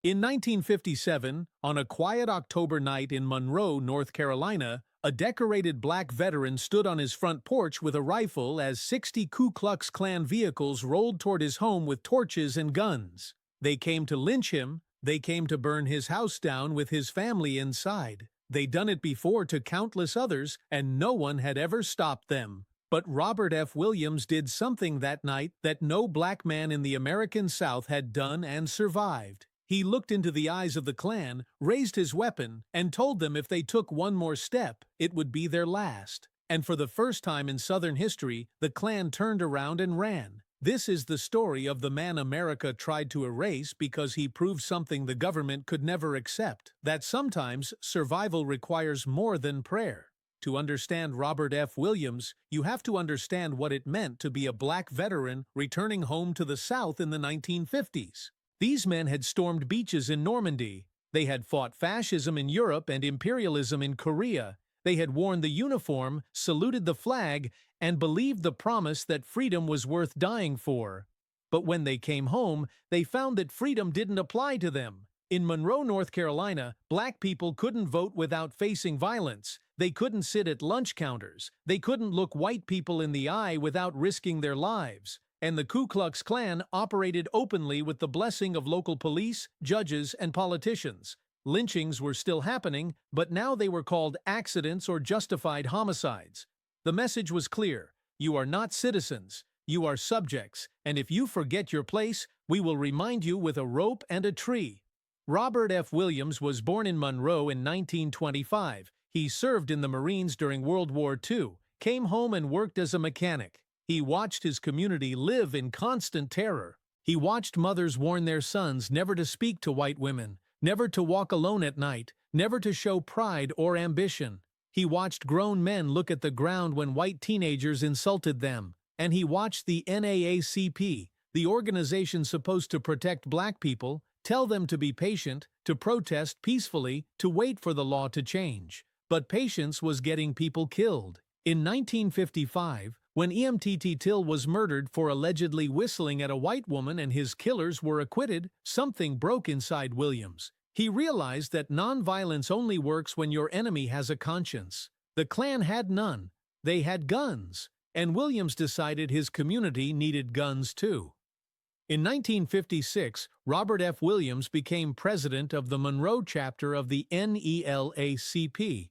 In 1957, on a quiet October night in Monroe, North Carolina, a decorated black veteran stood on his front porch with a rifle as 60 Ku Klux Klan vehicles rolled toward his home with torches and guns. They came to lynch him. They came to burn his house down with his family inside. They'd done it before to countless others, and no one had ever stopped them. But Robert F. Williams did something that night that no black man in the American South had done and survived. He looked into the eyes of the Klan, raised his weapon, and told them if they took one more step, it would be their last. And for the first time in Southern history, the Klan turned around and ran. This is the story of the man America tried to erase because he proved something the government could never accept, that sometimes survival requires more than prayer. To understand Robert F. Williams, you have to understand what it meant to be a black veteran returning home to the South in the 1950s. These men had stormed beaches in Normandy. They had fought fascism in Europe and imperialism in Korea. They had worn the uniform, saluted the flag, and believed the promise that freedom was worth dying for. But when they came home, they found that freedom didn't apply to them. In Monroe, North Carolina, black people couldn't vote without facing violence. They couldn't sit at lunch counters. They couldn't look white people in the eye without risking their lives. And the Ku Klux Klan operated openly with the blessing of local police, judges, and politicians. Lynchings were still happening, but now they were called accidents or justified homicides. The message was clear: you are not citizens, you are subjects, and if you forget your place, we will remind you with a rope and a tree. Robert F. Williams was born in Monroe in 1925. He served in the Marines during World War II, came home and worked as a mechanic. He watched his community live in constant terror. He watched mothers warn their sons never to speak to white women, never to walk alone at night, never to show pride or ambition. He watched grown men look at the ground when white teenagers insulted them. And he watched the NAACP, the organization supposed to protect black people, tell them to be patient, to protest peacefully, to wait for the law to change. But patience was getting people killed. In 1955, when EMTT Till was murdered for allegedly whistling at a white woman and his killers were acquitted, something broke inside Williams. He realized that nonviolence only works when your enemy has a conscience. The Klan had none. They had guns. And Williams decided his community needed guns too. In 1956, Robert F. Williams became president of the Monroe chapter of the NELACP.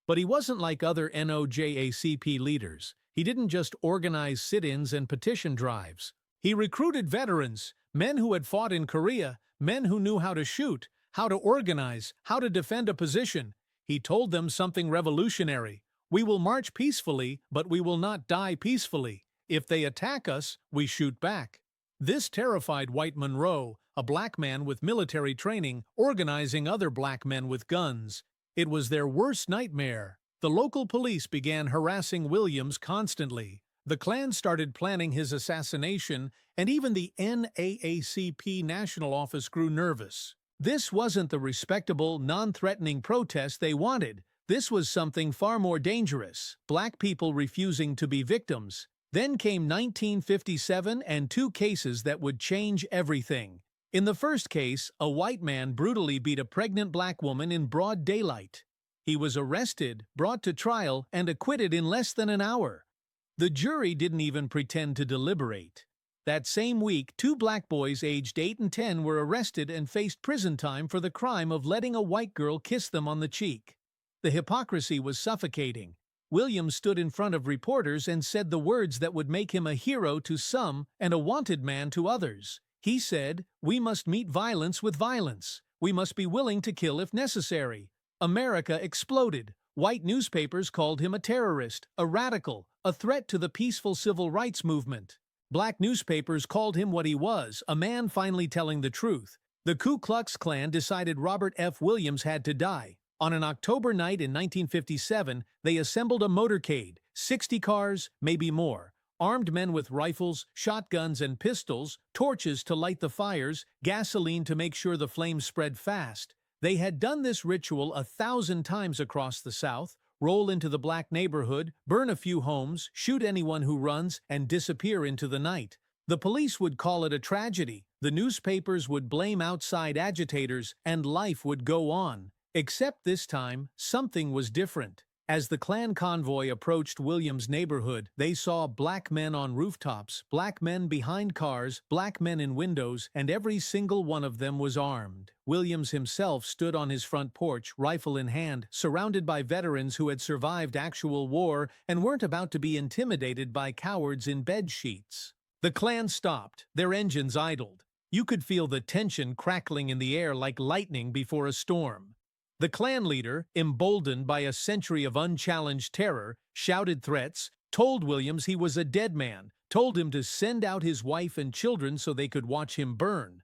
But he wasn't like other NOJACP leaders. He didn't just organize sit-ins and petition drives. He recruited veterans, men who had fought in Korea, men who knew how to shoot, how to organize, how to defend a position. He told them something revolutionary. We will march peacefully, but we will not die peacefully. If they attack us, we shoot back. This terrified white Monroe, a black man with military training, organizing other black men with guns. It was their worst nightmare. The local police began harassing Williams constantly. The Klan started planning his assassination, and even the NAACP national office grew nervous. This wasn't the respectable, non-threatening protest they wanted. This was something far more dangerous: black people refusing to be victims. Then came 1957 and two cases that would change everything. In the first case, a white man brutally beat a pregnant black woman in broad daylight. He was arrested, brought to trial, and acquitted in less than an hour. The jury didn't even pretend to deliberate. That same week, two black boys aged 8 and 10 were arrested and faced prison time for the crime of letting a white girl kiss them on the cheek. The hypocrisy was suffocating. Williams stood in front of reporters and said the words that would make him a hero to some and a wanted man to others. He said, "We must meet violence with violence. We must be willing to kill if necessary." America exploded. White newspapers called him a terrorist, a radical, a threat to the peaceful civil rights movement. Black newspapers called him what he was, a man finally telling the truth. The Ku Klux Klan decided Robert F. Williams had to die. On an October night in 1957, they assembled a motorcade, 60 cars, maybe more. Armed men with rifles, shotguns, and pistols, torches to light the fires, gasoline to make sure the flames spread fast. They had done this ritual 1,000 times across the South: roll into the black neighborhood, burn a few homes, shoot anyone who runs, and disappear into the night. The police would call it a tragedy, the newspapers would blame outside agitators, and life would go on. Except this time, something was different. As the Klan convoy approached Williams' neighborhood, they saw black men on rooftops, black men behind cars, black men in windows, and every single one of them was armed. Williams himself stood on his front porch, rifle in hand, surrounded by veterans who had survived actual war and weren't about to be intimidated by cowards in bed sheets. The Klan stopped, their engines idled. You could feel the tension crackling in the air like lightning before a storm. The Klan leader, emboldened by a century of unchallenged terror, shouted threats, told Williams he was a dead man, told him to send out his wife and children so they could watch him burn.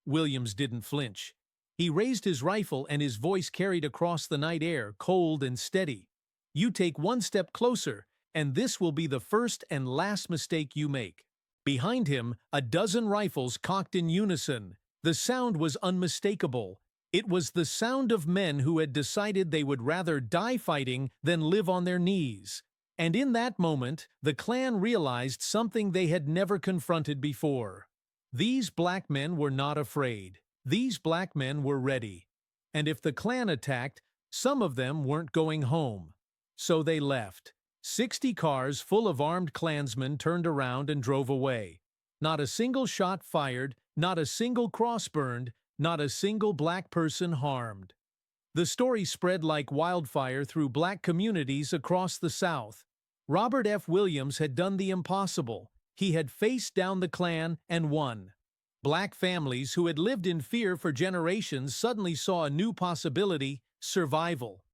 Williams didn't flinch. He raised his rifle and his voice carried across the night air, cold and steady. "You take one step closer, and this will be the first and last mistake you make." Behind him, a dozen rifles cocked in unison. The sound was unmistakable. It was the sound of men who had decided they would rather die fighting than live on their knees. And in that moment, the Klan realized something they had never confronted before. These black men were not afraid. These black men were ready. And if the Klan attacked, some of them weren't going home. So they left. 60 cars full of armed Klansmen turned around and drove away. Not a single shot fired, not a single cross burned, not a single black person harmed. The story spread like wildfire through black communities across the South. Robert F. Williams had done the impossible. He had faced down the Klan and won. Black families who had lived in fear for generations suddenly saw a new possibility: survival.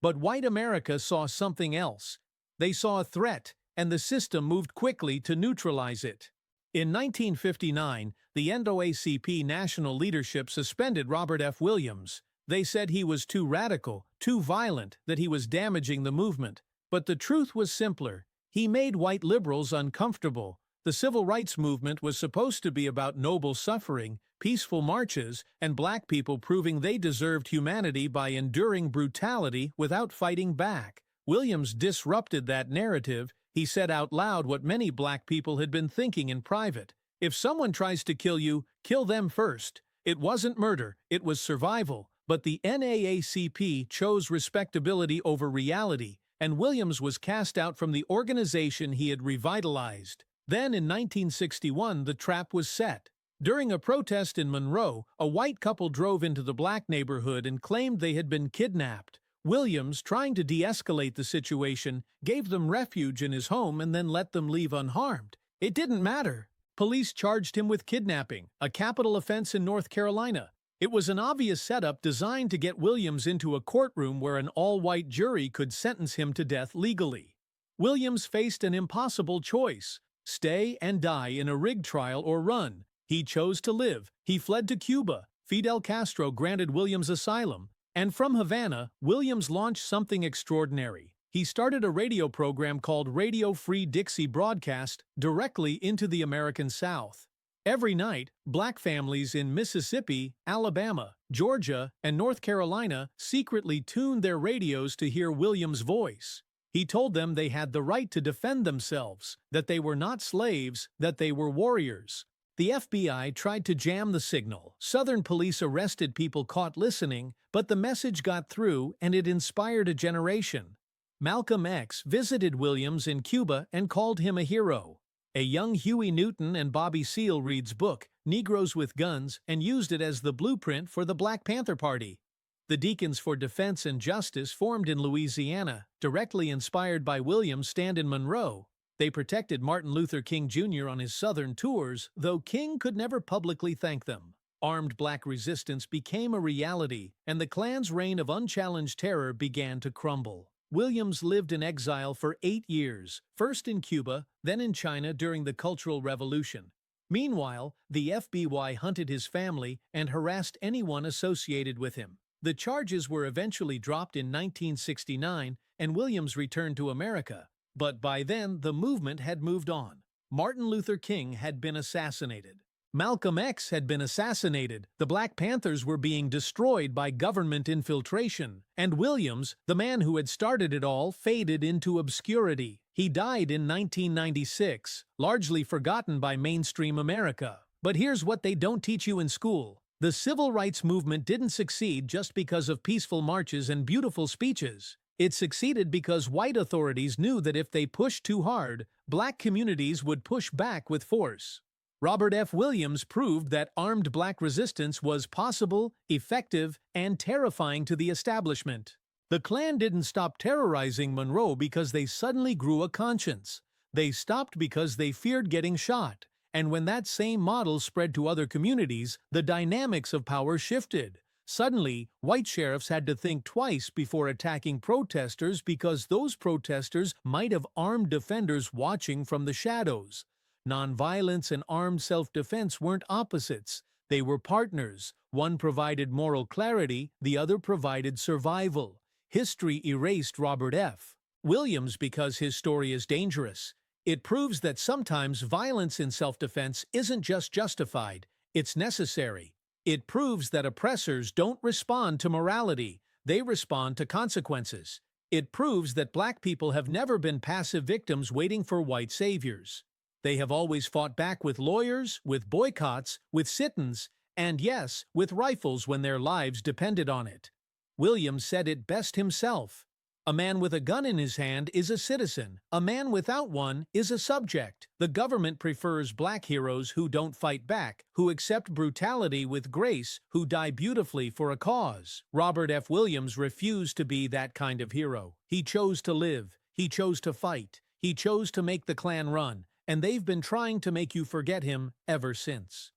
But white America saw something else. They saw a threat, and the system moved quickly to neutralize it. In 1959, the NAACP national leadership suspended Robert F. Williams. They said he was too radical, too violent, that he was damaging the movement. But the truth was simpler. He made white liberals uncomfortable. The civil rights movement was supposed to be about noble suffering, peaceful marches, and black people proving they deserved humanity by enduring brutality without fighting back. Williams disrupted that narrative. He said out loud what many black people had been thinking in private. If someone tries to kill you, kill them first. It wasn't murder, it was survival. But the NAACP chose respectability over reality, and Williams was cast out from the organization he had revitalized. Then in 1961, the trap was set. During a protest in Monroe, a white couple drove into the black neighborhood and claimed they had been kidnapped. Williams, trying to de-escalate the situation, gave them refuge in his home and then let them leave unharmed. It didn't matter. Police charged him with kidnapping, a capital offense in North Carolina. It was an obvious setup designed to get Williams into a courtroom where an all-white jury could sentence him to death legally. Williams faced an impossible choice: stay and die in a rigged trial or run. He chose to live. He fled to Cuba. Fidel Castro granted Williams asylum. And from Havana, Williams launched something extraordinary. He started a radio program called Radio Free Dixie broadcast directly into the American South. Every night, black families in Mississippi, Alabama, Georgia, and North Carolina secretly tuned their radios to hear Williams' voice. He told them they had the right to defend themselves, that they were not slaves, that they were warriors. The FBI tried to jam the signal. Southern police arrested people caught listening, but the message got through and it inspired a generation. Malcolm X visited Williams in Cuba and called him a hero. A young Huey Newton and Bobby Seale reads book, Negroes with Guns, and used it as the blueprint for the Black Panther Party. The Deacons for Defense and Justice formed in Louisiana, directly inspired by Williams' stand in Monroe. They protected Martin Luther King Jr. on his Southern tours, though King could never publicly thank them. Armed black resistance became a reality, and the Klan's reign of unchallenged terror began to crumble. Williams lived in exile for 8 years, first in Cuba, then in China during the Cultural Revolution. Meanwhile, the FBI hunted his family and harassed anyone associated with him. The charges were eventually dropped in 1969, and Williams returned to America. But by then, the movement had moved on. Martin Luther King had been assassinated. Malcolm X had been assassinated. The Black Panthers were being destroyed by government infiltration. And Williams, the man who had started it all, faded into obscurity. He died in 1996, largely forgotten by mainstream America. But here's what they don't teach you in school. The civil rights movement didn't succeed just because of peaceful marches and beautiful speeches. It succeeded because white authorities knew that if they pushed too hard, black communities would push back with force. Robert F. Williams proved that armed black resistance was possible, effective, and terrifying to the establishment. The Klan didn't stop terrorizing Monroe because they suddenly grew a conscience. They stopped because they feared getting shot. And when that same model spread to other communities, the dynamics of power shifted. Suddenly, white sheriffs had to think twice before attacking protesters because those protesters might have armed defenders watching from the shadows. Nonviolence and armed self-defense weren't opposites. They were partners. One provided moral clarity, the other provided survival. History erased Robert F. Williams because his story is dangerous. It proves that sometimes violence in self-defense isn't just justified, it's necessary. It proves that oppressors don't respond to morality, they respond to consequences. It proves that black people have never been passive victims waiting for white saviors. They have always fought back with lawyers, with boycotts, with sit-ins, and yes, with rifles when their lives depended on it. Williams said it best himself. A man with a gun in his hand is a citizen. A man without one is a subject. The government prefers black heroes who don't fight back, who accept brutality with grace, who die beautifully for a cause. Robert F. Williams refused to be that kind of hero. He chose to live. He chose to fight. He chose to make the Klan run. And they've been trying to make you forget him ever since.